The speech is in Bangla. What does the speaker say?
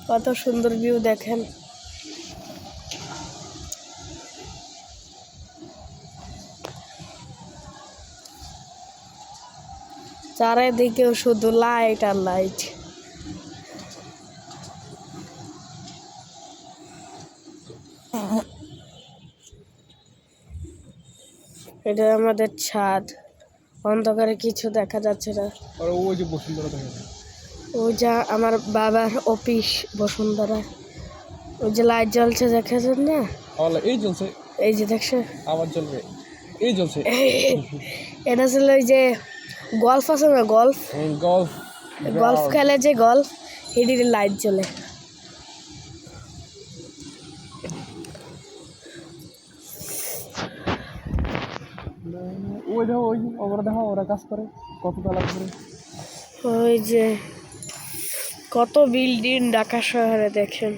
কত সুন্দর ভিউ দেখেন। চারিদিকেও শুধু লাইট আর লাইট। এটা আমাদের ছাদ, অন্ধকারে কিছু দেখা যাচ্ছে না। আর ওই যে বসুন্ধরা দেখা যায়, ওই যা আমার বাবার অফিস বসুন্ধরা। ওই যে লাইট জ্বলছে দেখেছেন না? এই জ্বলছে, এই যে দেখছো, আবার জ্বলবে, এই জ্বলছে। এটা ছিল ওই যে গল্ফ আছে না, গল্ফ গল্ফ গল্ফ খেলে যে গল্ফ, এটির লাইট জ্বলে। ওই দেখো, ওই ওরা দেখো, ওরা কাজ করে কত তালা করে। ওই যে কত বিল্ডিং ঢাকা শহরে দেখেন।